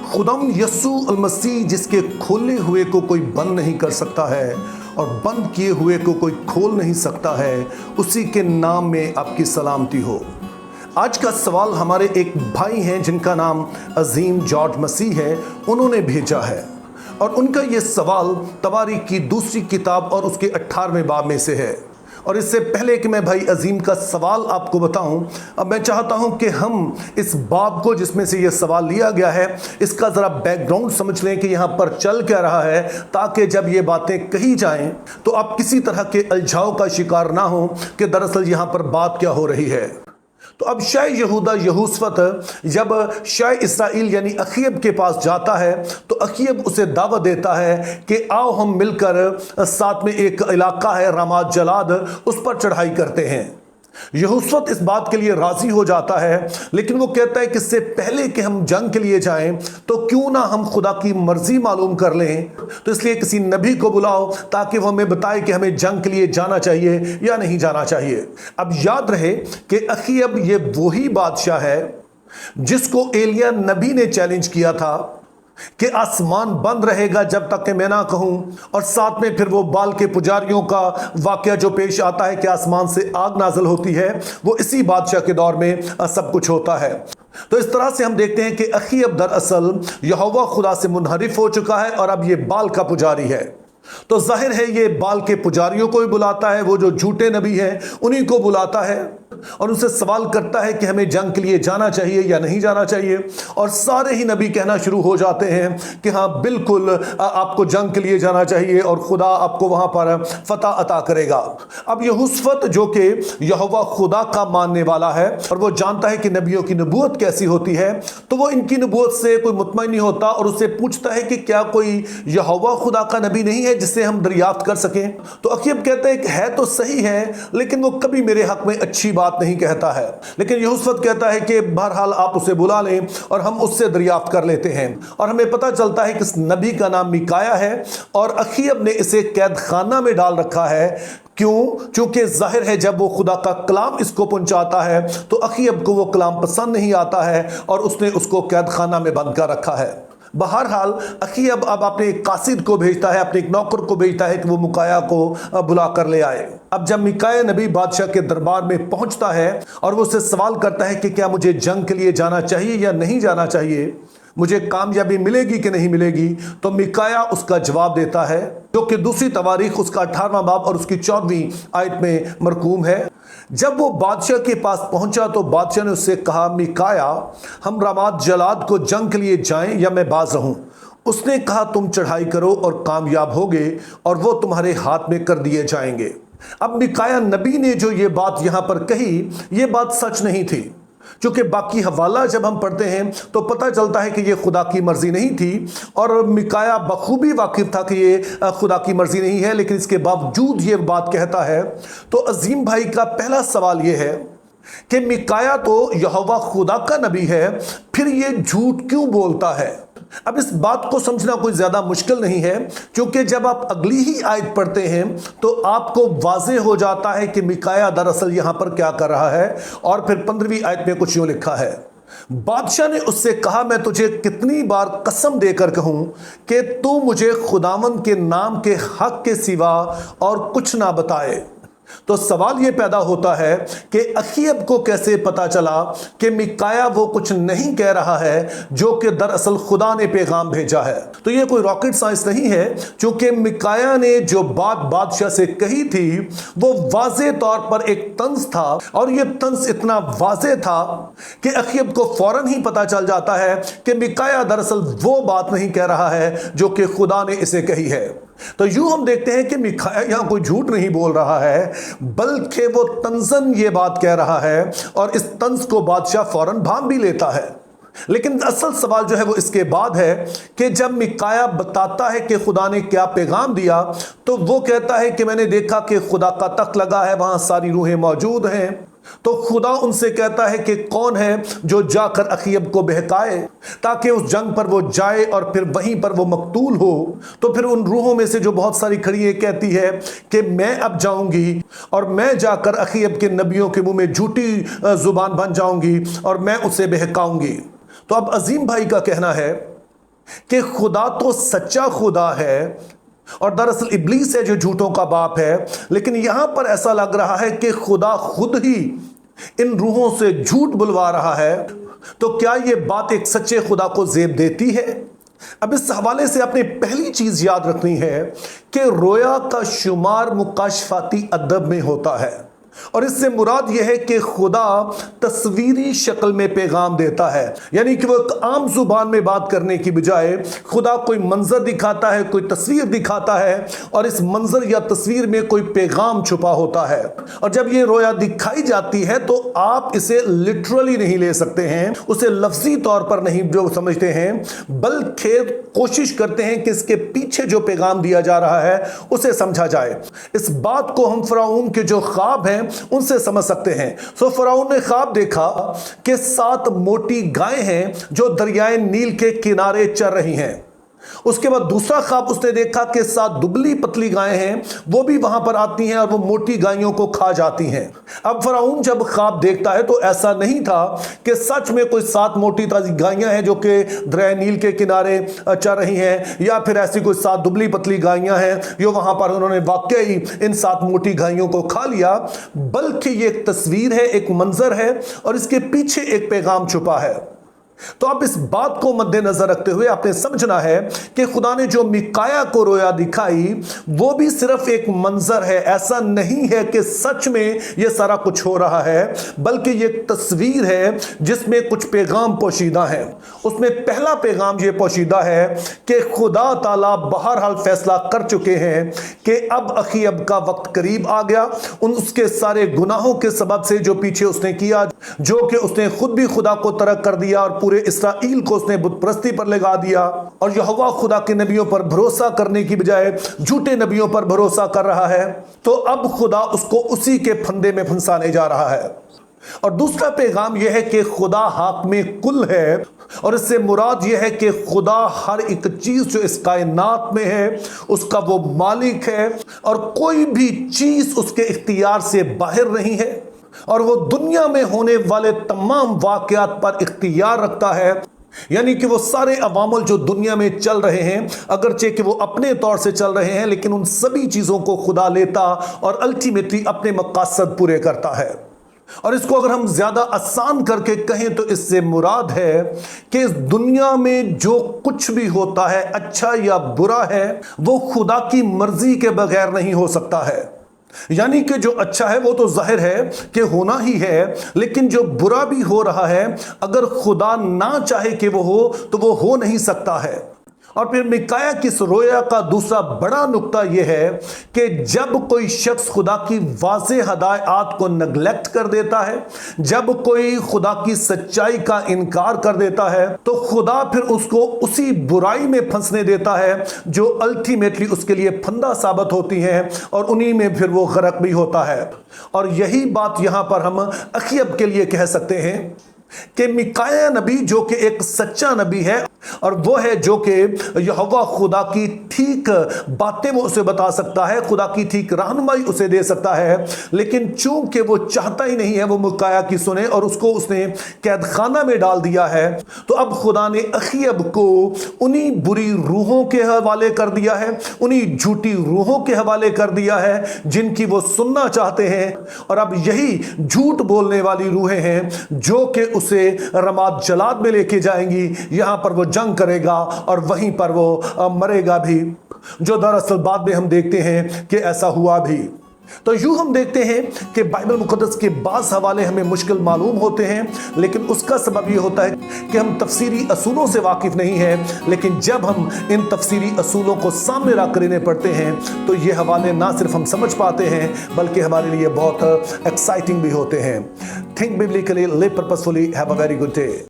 खुदाम यस्सू अलमसीह जिसके खोले हुए को कोई बंद नहीं कर सकता है और बंद किए हुए को कोई खोल नहीं सकता है, उसी के नाम में आपकी सलामती हो। आज का सवाल हमारे एक भाई हैं जिनका नाम अजीम जॉर्ज मसीह है, उन्होंने भेजा है और उनका ये सवाल तवारीख की दूसरी किताब और उसके 18वें बाब में से है। और इससे पहले कि मैं भाई अजीम का सवाल आपको बताऊं, अब मैं चाहता हूं कि हम इस बाब को जिसमें से ये सवाल लिया गया है, इसका ज़रा बैकग्राउंड समझ लें कि यहाँ पर चल क्या रहा है, ताकि जब ये बातें कही जाएं तो आप किसी तरह के अलझाव का शिकार ना हो कि दरअसल यहाँ पर बात क्या हो रही है। तो अब शाह यहूदा यहूसफत जब शाह इसराइल यानी अखीब के पास जाता है तो अखीब उसे दावत देता है कि आओ हम मिलकर साथ में एक इलाका है रामात जलाद, उस पर चढ़ाई करते हैं। यहूसफत इस बात के लिए राजी हो जाता है, लेकिन वो कहता है कि इससे पहले कि हम जंग के लिए जाएं तो क्यों ना हम खुदा की मर्जी मालूम कर लें। तो इसलिए किसी नबी को बुलाओ ताकि वो हमें बताए कि हमें जंग के लिए जाना चाहिए या नहीं जाना चाहिए। अब याद रहे कि अखीब ये वही बादशाह है जिसको एलिया नबी ने चैलेंज किया था कि आसमान बंद रहेगा जब तक कि मैं ना कहूं, और साथ में फिर वो बाल के पुजारियों का वाकया जो पेश आता है कि आसमान से आग नाजल होती है, वो इसी बादशाह के दौर में सब कुछ होता है। तो इस तरह से हम देखते हैं कि अखीब दरअसल यहोवा खुदा से मुनहरिफ हो चुका है और अब ये बाल का पुजारी है। तो जाहिर है ये बाल के पुजारियों को भी बुलाता है, वो जो झूठे नबी हैं उन्हीं को बुलाता है और उनसे सवाल करता है कि हमें जंग के लिए जाना चाहिए या नहीं जाना चाहिए। और सारे ही नबी कहना शुरू हो जाते हैं कि हाँ बिल्कुल आपको जंग के लिए जाना चाहिए और खुदा आपको वहां पर फतह अता करेगा। अब यहूसफत जो कि यहोवा खुदा का मानने वाला है और वो जानता है कि नबियों की नबूवत कैसी होती है, तो वो इनकी नबूवत से कोई मुतमईन नहीं होता और उससे पूछता है कि क्या कोई यहोवा खुदा का नबी नहीं है जिससे हम दरियाफ्त कर सकें। तो अखीब कहता है कि है तो सही है, लेकिन वो कभी मेरे हक में अच्छी बात नहीं कहता है। लेकिन यहूसफत कहता है कि बहरहाल आप उसे बुला लें और हम उससे दरियाफ्त कर लेते हैं। और हमें पता चलता है कि इस नबी का नाम मिकाया है और अखीब ने इसे कैद खाना में डाल रखा है। क्यों? क्योंकि जाहिर है जब वो खुदा का कलाम इसको पहुंचाता है तो अखीब को वो कलाम पसंद नहीं आता है और उसने उसको कैद खाना में बंद कर रखा है। बहरहाल अखीब अब अपने एक कासिद को भेजता है, अपने एक नौकर को भेजता है कि वो मिकाया को बुला कर ले आए। अब जब मिकाया नबी बादशाह के दरबार में पहुंचता है और वो उससे सवाल करता है कि क्या मुझे जंग के लिए जाना चाहिए या नहीं जाना चाहिए, मुझे कामयाबी मिलेगी कि नहीं मिलेगी, तो मिकाया उसका जवाब देता है जो कि दूसरी तवारीख उसका 18वां बाब और उसकी 14वीं आयत में मरकूम है। जब वो बादशाह के पास पहुंचा तो बादशाह ने उससे कहा, मिकाया हम रामात जलाद को जंग के लिए जाएं या मैं बाज रहूं। उसने कहा, तुम चढ़ाई करो और कामयाब होगे और वो तुम्हारे हाथ में कर दिए जाएंगे। अब मिकाया नबी ने जो ये बात यहां पर कही, ये बात सच नहीं थी, क्योंकि बाकी हवाला जब हम पढ़ते हैं तो पता चलता है कि ये खुदा की मर्जी नहीं थी और मिकाया बखूबी वाकिफ था कि ये खुदा की मर्जी नहीं है, लेकिन इसके बावजूद ये बात कहता है। तो अजीम भाई का पहला सवाल ये है कि मिकाया तो यहोवा खुदा का नबी है, फिर ये झूठ क्यों बोलता है। अब इस बात को समझना कोई ज्यादा मुश्किल नहीं है, क्योंकि जब आप अगली ही आयत पढ़ते हैं तो आपको वाजे हो जाता है कि मिकाया दरअसल यहां पर क्या कर रहा है। और फिर 15वीं आयत में कुछ यूं लिखा है, बादशाह ने उससे कहा, मैं तुझे कितनी बार कसम देकर कहूं कि तू मुझे खुदावंद के नाम के हक के सिवा और कुछ ना बताए। तो सवाल यह पैदा होता है कि अखीब को कैसे पता चला कि मिकाया वो कुछ नहीं कह रहा है जो कि दरअसल खुदा ने पैगाम भेजा है। तो ये कोई रॉकेट साइंस नहीं है, क्योंकि मिकाया ने जो बात बादशाह से कही थी वो वाज़े तौर पर एक तंज था और ये तंज इतना वाज़े था कि अखीब को फौरन ही पता चल जाता है कि मिकाया दरअसल वो बात नहीं कह रहा है जो कि खुदा ने इसे कही है। तो यूं हम देखते हैं कि मिकाया यहां कोई झूठ नहीं बोल रहा है, बल्कि वो तंजन ये बात कह रहा है और इस तंज को बादशाह फौरन भांप भी लेता है। लेकिन असल सवाल जो है वो इसके बाद है कि जब मिकाया बताता है कि खुदा ने क्या पैगाम दिया, तो वो कहता है कि मैंने देखा कि खुदा का तख्त लगा है, वहां सारी रूहें मौजूद हैं। तो खुदा उनसे कहता है कि कौन है जो जाकर अखीब को बहकाए ताकि उस जंग पर वो जाए और फिर वहीं पर वो मकतूल हो। तो फिर उन रूहों में से जो बहुत सारी खड़ी है कहती है कि मैं अब जाऊंगी और मैं जाकर अखीब के नबियों के मुंह में झूठी जुबान बन जाऊंगी और मैं उसे बहकाऊंगी। तो अब अजीम भाई का कहना है کہ खुदा तो सच्चा खुदा है और दरअसल इब्लीस है जो झूठों का बाप है, लेकिन यहां पर ऐसा लग रहा है कि खुदा खुद ही इन रूहों से झूठ बुलवा रहा है। तो क्या यह बात एक सच्चे खुदा को जेब देती है? अब इस हवाले से अपने पहली चीज याद रखनी है कि रोया का शुमार मुकाशफाती अदब में होता है, और इससे मुराद यह है कि खुदा तस्वीरी शक्ल में पैगाम देता है। यानी कि वो एक आम जुबान में बात करने की बजाय खुदा कोई मंजर दिखाता है, कोई तस्वीर दिखाता है, और इस मंजर या तस्वीर में कोई पैगाम छुपा होता है। और जब ये रोया दिखाई जाती है तो आप इसे लिटरली नहीं ले सकते हैं, उसे लफ्जी तौर पर नहीं जो समझते हैं, बल्कि कोशिश करते हैं कि इसके पीछे जो पैगाम दिया जा रहा है उसे समझा जाए। इस बात को हम फिरौन के जो ख्वाब हैं उनसे समझ सकते हैं। सो फिरौन ने ख्वाब देखा कि 7 मोटी गायें हैं जो दरियाए नील के किनारे चर रही हैं। उसके बाद दूसरा ख्वाब उसने देखा कि 7 दुबली पतली गायें हैं, वो भी वहां पर आती हैं और वो मोटी गायों को खा जाती हैं। अब फिरौन जब ख्वाब देखता है तो ऐसा नहीं था कि सच में कोई 7 मोटी ताजी गायें हैं जो कि दरिया नील के किनारे चर रही हैं, या फिर ऐसी कोई 7 दुबली पतली गायें हैं जो वहां पर उन्होंने वाकई इन 7 मोटी गायों को खा लिया, बल्कि ये एक तस्वीर है, एक मंजर है, और इसके पीछे एक पैगाम छुपा है। तो अब इस बात को मद्देनजर रखते हुए आपने समझना है कि खुदा ने जो मिकाया को रोया दिखाई वो भी सिर्फ एक मंजर है। ऐसा नहीं है कि सच में यह सारा कुछ हो रहा है, बल्कि ये एक तस्वीर है जिसमें कुछ पैगाम पोशीदा हैं। उसमें पहला पैगाम ये पोशीदा है कि खुदा ताला बहरहाल फैसला कर चुके हैं कि अब अखीब का वक्त करीब आ गया। उसके सारे गुनाहों के सबब से जो पीछे उसने किया, जो कि उसने खुद भी खुदा को तर्क कर दिया और पूरे इसराइल को उसने बुत परस्ती पर लगा दिया, और यहोवा खुदा के नबियों पर भरोसा करने की बजाय झूठे नबियों पर भरोसा कर रहा है। तो अब खुदा उसको उसी के फंदे में फंसाने जा रहा है। और दूसरा पैगाम यह है कि खुदा हाकिम कुल है, और इससे मुराद यह है कि खुदा हर एक चीज जो इस कायनात में है उसका वो मालिक है, और कोई भी चीज उसके इख्तियार से बाहर नहीं है, और वो दुनिया में होने वाले तमाम वाकयात पर इख्तियार रखता है। यानी कि वो सारे अवामल जो दुनिया में चल रहे हैं, अगरचे कि वो अपने तौर से चल रहे हैं, लेकिन उन सभी चीजों को खुदा लेता और अल्टीमेटली अपने मकासद पूरे करता है। और इसको अगर हम ज्यादा आसान करके कहें तो इससे मुराद है कि इस दुनिया में जो कुछ भी होता है, अच्छा या बुरा है, वो खुदा की मर्जी के बगैर नहीं हो सकता है। यानी कि जो अच्छा है वो तो जाहिर है कि होना ही है, लेकिन जो बुरा भी हो रहा है अगर खुदा ना चाहे कि वो हो तो वो हो नहीं सकता है। और फिर मिकाया की इस रोया का दूसरा बड़ा नुक्ता यह है कि जब कोई शख्स खुदा की वाज़ेह हदायत को नेगलेक्ट कर देता है, जब कोई खुदा की सच्चाई का इनकार कर देता है, तो खुदा फिर उसको उसी बुराई में फंसने देता है जो अल्टीमेटली उसके लिए फंदा साबित होती है, और उन्हीं में फिर वो गरक भी होता है। और यही बात यहां पर हम अखीब के लिए कह सकते हैं कि मिकाया नबी जो कि एक सच्चा नबी है, और वो है जो कि यहोवा खुदा की ठीक बातें वो उसे बता सकता है, खुदा की ठीक रहनुमाई उसे दे सकता है, लेकिन चूंकि वो चाहता ही नहीं है वो मिकाया की सुने और उसको उसने कैद खाना में डाल दिया है, तो अब खुदा ने अखीब को उन्हीं बुरी रूहों के हवाले कर दिया है, उन्हीं झूठी रूहों के हवाले कर दिया है जिनकी वो सुनना चाहते हैं। और अब यही झूठ बोलने वाली रूहें हैं जो कि उसे रमाद जलाद में लेके जाएंगी, यहां पर वो जंग करेगा और वहीं पर वो मरेगा भी, जो दरअसल बाद में हम देखते हैं कि ऐसा हुआ भी। तो यूं हम देखते हैं कि बाइबल मुकद्दस के बाज़ हवाले हमें मुश्किल मालूम होते हैं, लेकिन उसका सबब यह होता है कि हम तफसीरी असूलों से वाकिफ नहीं हैं। लेकिन जब हम इन तफसीरी असूलों को सामने रखकर इन्हें पढ़ते हैं तो ये हवाले ना सिर्फ हम समझ पाते हैं बल्कि हमारे लिए बहुत एक्साइटिंग भी होते हैं। Think biblically, live purposefully, have a very good day.